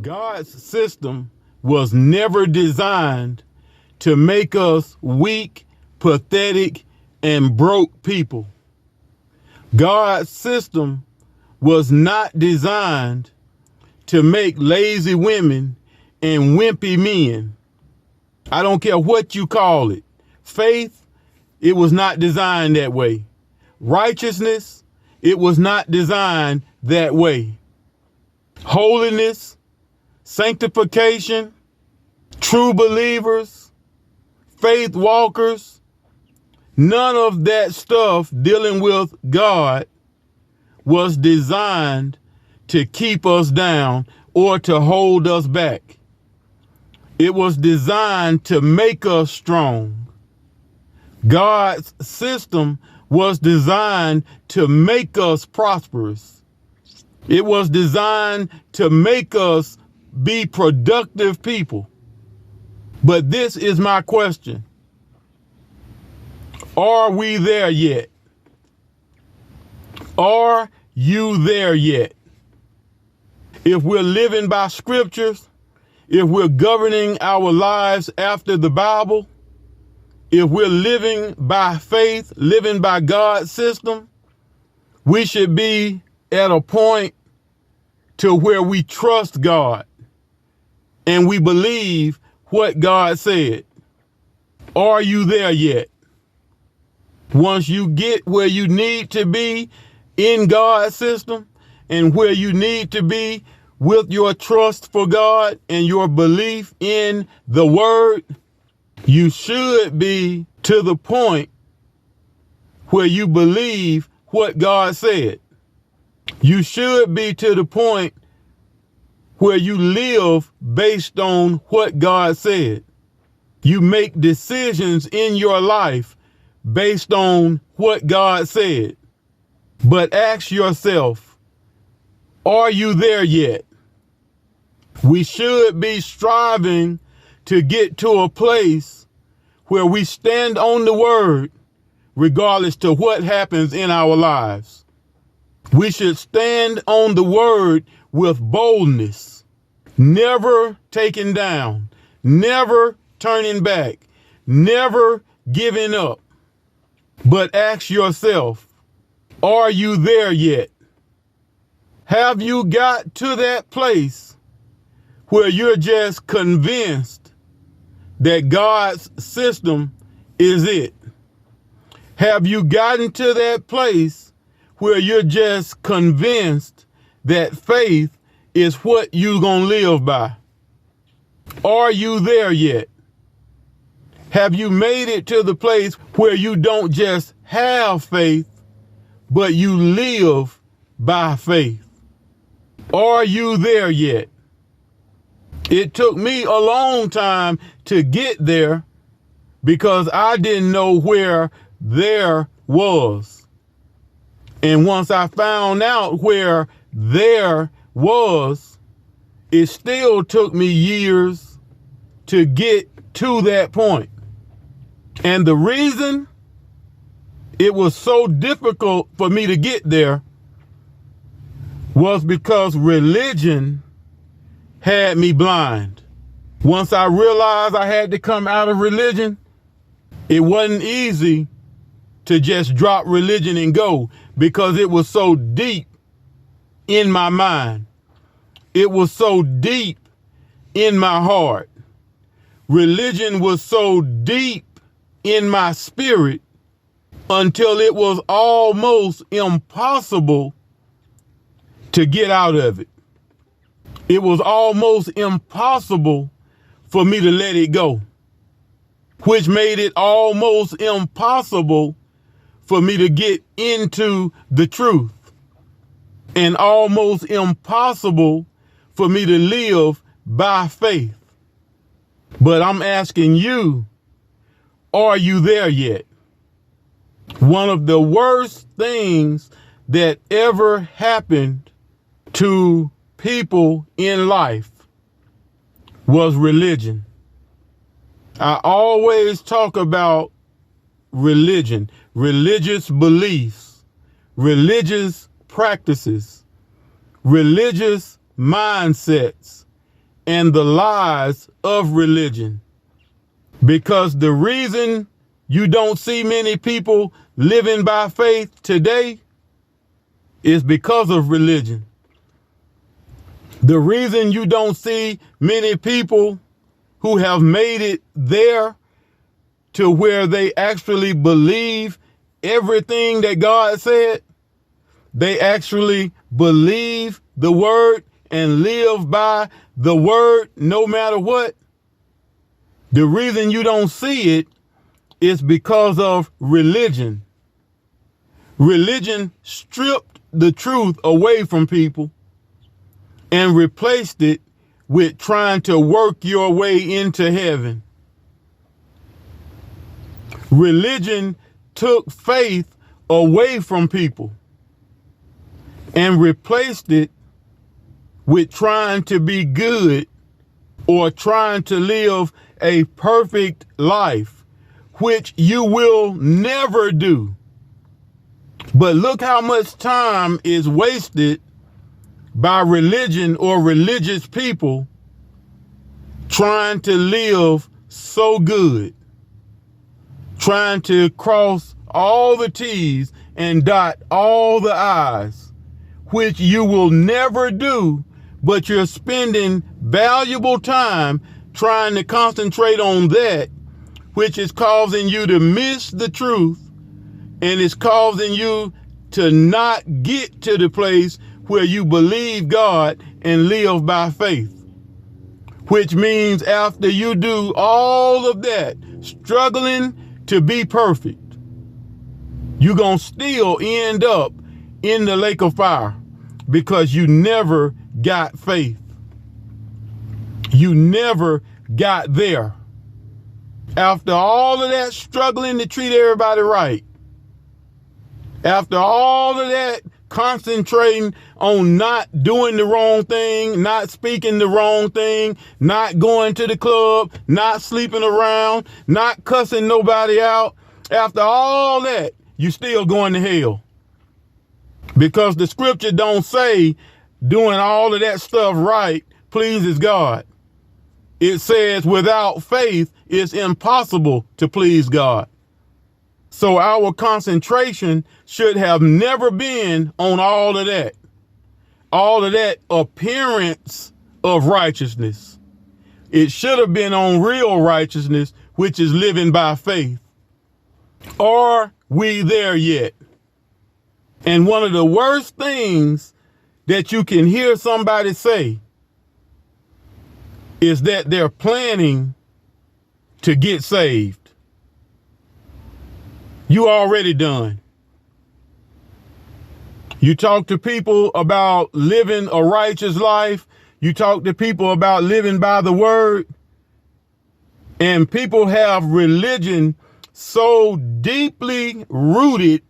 God's system was never designed to make us weak, pathetic, and broke people. God's system was not designed to make lazy women and wimpy men. I don't care what you call it. Faith, it was not designed that way. Righteousness, it was not designed that way. Holiness, sanctification, true believers, faith walkers, none of that stuff dealing with God was designed to keep us down or to hold us back. It was designed to make us strong. God's system was designed to make us prosperous. It was designed to make us be productive people. But this is my question. Are we there yet? Are you there yet? If we're living by scriptures, if we're governing our lives after the Bible, if we're living by faith, living by God's system, we should be at a point to where we trust God and we believe what God said. Are you there yet? Once you get where you need to be in God's system and where you need to be with your trust for God and your belief in the word, you should be to the point where you believe what God said. You should be to the point where you live based on what God said. You make decisions in your life based on what God said. But ask yourself, are you there yet? We should be striving to get to a place where we stand on the word regardless to what happens in our lives. We should stand on the word with boldness, never taken down, never turning back, never giving up. But ask yourself, are you there yet? Have you got to that place where you're just convinced that God's system is it? Have you gotten to that place where you're just convinced that faith is what you're going to live by? Are you there yet? Have you made it to the place where you don't just have faith, but you live by faith? Are you there yet? It took me a long time to get there because I didn't know where there was. And once I found out where there was, it still took me years to get to that point. And the reason it was so difficult for me to get there was because religion had me blind. Once I realized I had to come out of religion, it wasn't easy to just drop religion and go because it was so deep in my mind. It was so deep in my heart. Religion was so deep in my spirit until it was almost impossible to get out of it. It was almost impossible for me to let it go, which made it almost impossible for me to get into the truth, and almost impossible for me to live by faith. But I'm asking you, are you there yet? One of the worst things that ever happened to people in life was religion. I always talk about religion, religious beliefs, religious practices, religious mindsets, and the lies of religion. Because the reason you don't see many people living by faith today is because of religion. The reason you don't see many people who have made it there to where they actually believe everything that God said, they actually believe the word and live by the word no matter what. The reason you don't see it is because of religion. Religion stripped the truth away from people and replaced it with trying to work your way into heaven. Religion took faith away from people and replaced it with trying to be good or trying to live a perfect life, which you will never do. But look how much time is wasted by religion or religious people trying to live so good, trying to cross all the T's and dot all the I's, which you will never do, but you're spending valuable time trying to concentrate on that, which is causing you to miss the truth and it's causing you to not get to the place where you believe God and live by faith. Which means after you do all of that, struggling to be perfect, you're going to still end up in the lake of fire because you never got faith. You never got there. After all of that struggling to treat everybody right, after all of that concentrating on not doing the wrong thing, not speaking the wrong thing, not going to the club, not sleeping around, not cussing nobody out, after all that, you still going to hell. Because the scripture don't say doing all of that stuff right pleases God. It says without faith, it's impossible to please God. So our concentration should have never been on all of that appearance of righteousness. It should have been on real righteousness, which is living by faith. Are we there yet? And one of the worst things that you can hear somebody say is that they're planning to get saved. You already done. You talk to people about living a righteous life. You talk to people about living by the word. And people have religion so deeply rooted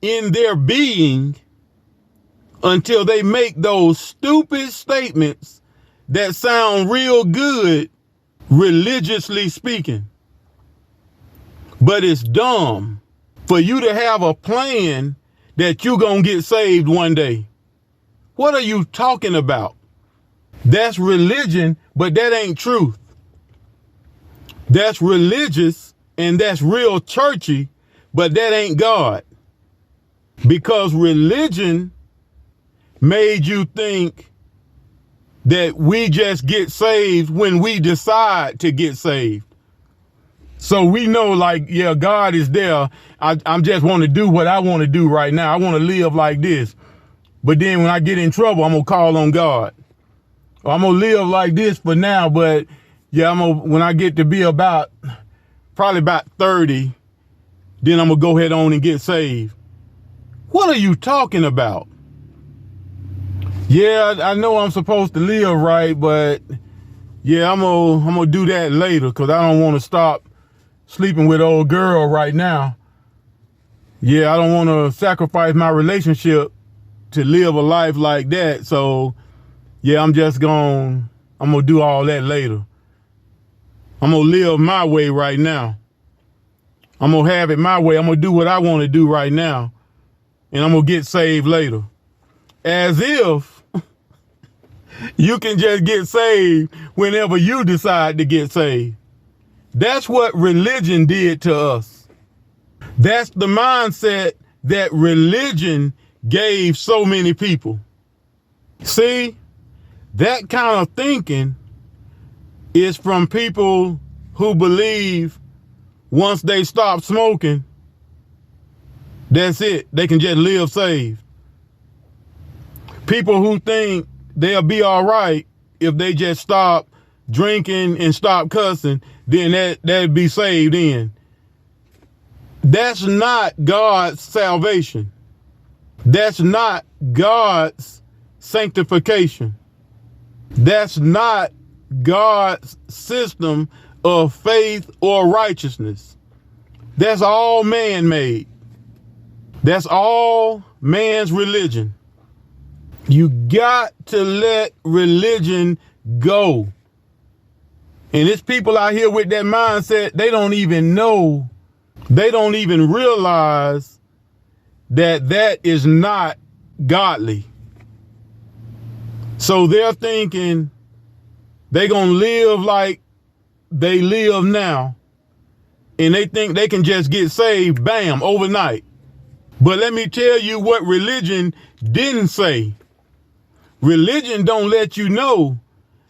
in their being until they make those stupid statements that sound real good, religiously speaking. But it's dumb for you to have a plan that you're going to get saved one day. What are you talking about? That's religion, but that ain't truth. That's religious and that's real churchy, but that ain't God. Because religion made you think that we just get saved when we decide to get saved. So we know, like, yeah, God is there. I just want to do what I want to do right now. I want to live like this. But then when I get in trouble, I'm going to call on God. Or I'm going to live like this for now. But yeah, when I get to be probably about 30, then I'm going to go ahead on and get saved. What are you talking about? Yeah, I know I'm supposed to live right, but yeah, I'm gonna do that later because I don't want to stop sleeping with old girl right now. Yeah, I don't want to sacrifice my relationship to live a life like that. So yeah, I'm gonna do all that later. I'm gonna live my way right now. I'm gonna have it my way. I'm gonna do what I want to do right now. And I'm gonna get saved later. As if You can just get saved whenever you decide to get saved. That's what religion did to us. That's the mindset that religion gave so many people. See, that kind of thinking is from people who believe once they stop smoking, that's it. They can just live saved. People who think they'll be all right if they just stop drinking and stop cussing, then that'd be saved in. That's not God's salvation. That's not God's sanctification. That's not God's system of faith or righteousness. That's all man-made. That's all man's religion. You got to let religion go. And it's people out here with that mindset, they don't even know, they don't even realize that that is not godly. So they're thinking they're going to live like they live now, and they think they can just get saved, bam, overnight. But let me tell you what religion didn't say. Religion don't let you know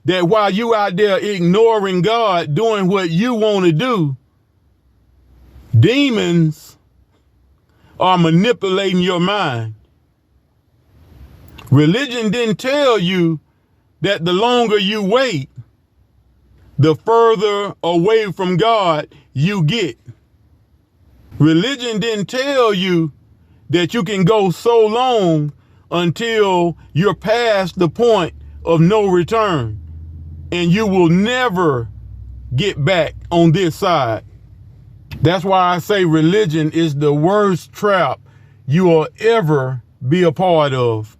that while you out there ignoring God, doing what you want to do, demons are manipulating your mind. Religion didn't tell you that the longer you wait, the further away from God you get. Religion didn't tell you that you can go so long until you're past the point of no return and you will never get back on this side. That's why I say religion is the worst trap you will ever be a part of.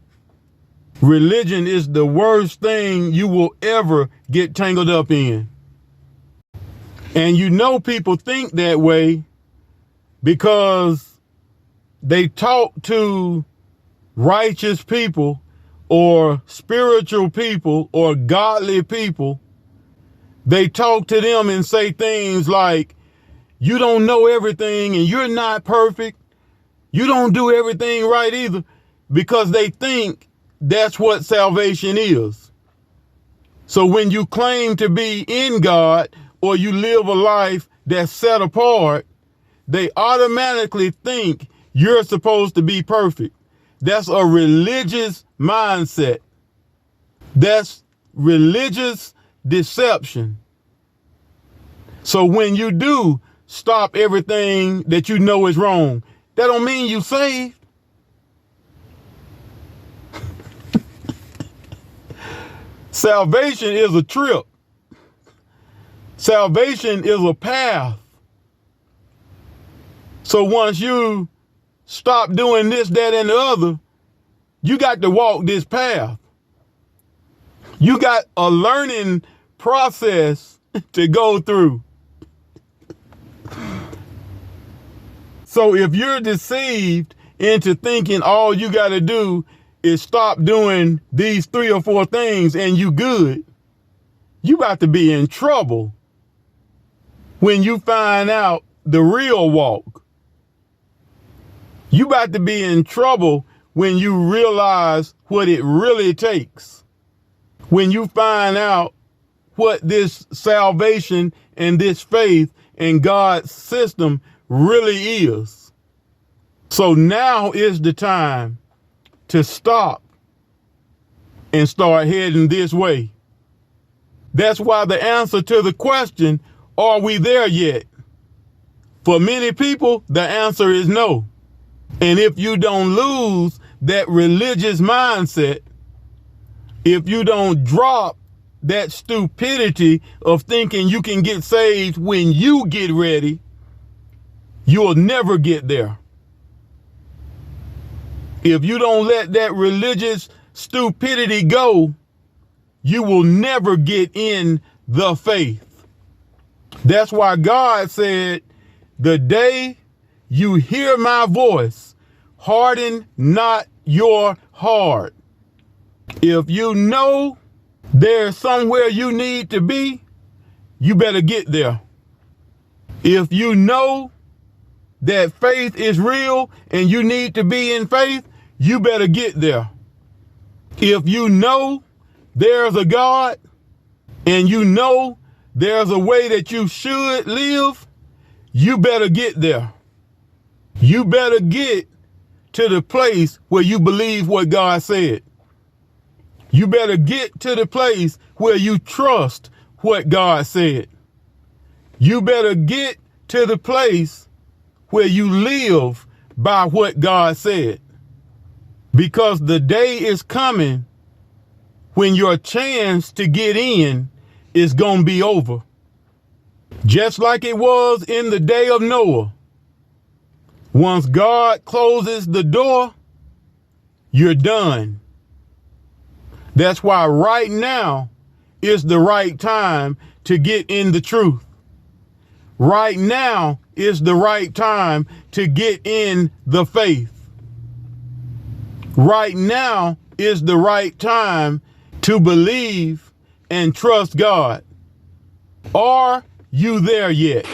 Religion is the worst thing you will ever get tangled up in. And you know people think that way because they talk to righteous people or spiritual people or godly people. They talk to them and say things like, you don't know everything and you're not perfect. You don't do everything right either, because they think that's what salvation is. So when you claim to be in God or you live a life that's set apart, they automatically think you're supposed to be perfect. That's a religious mindset. That's religious deception. So when you do stop everything that you know is wrong, that don't mean you saved. Salvation is a trip. Salvation is a path. So once you stop doing this, that, and the other, you got to walk this path. You got a learning process to go through. So if you're deceived into thinking all you got to do is stop doing these 3 or 4 things and you good, you about to be in trouble when you find out the real walk. You about to be in trouble when you realize what it really takes. When you find out what this salvation and this faith and God's system really is. So now is the time to stop and start heading this way. That's why the answer to the question, are we there yet? For many people, the answer is no. And if you don't lose that religious mindset, if you don't drop that stupidity of thinking you can get saved when you get ready, you'll never get there. If you don't let that religious stupidity go, you will never get in the faith. That's why God said, the day you hear my voice, harden not your heart. If you know there's somewhere you need to be, you better get there. If you know that faith is real and you need to be in faith, you better get there. If you know there's a God and you know there's a way that you should live, you better get there. You better get to the place where you believe what God said. You better get to the place where you trust what God said. You better get to the place where you live by what God said. Because the day is coming when your chance to get in is going to be over. Just like it was in the day of Noah. Once God closes the door, you're done. That's why right now is the right time to get in the truth. Right now is the right time to get in the faith. Right now is the right time to believe and trust God. Are you there yet?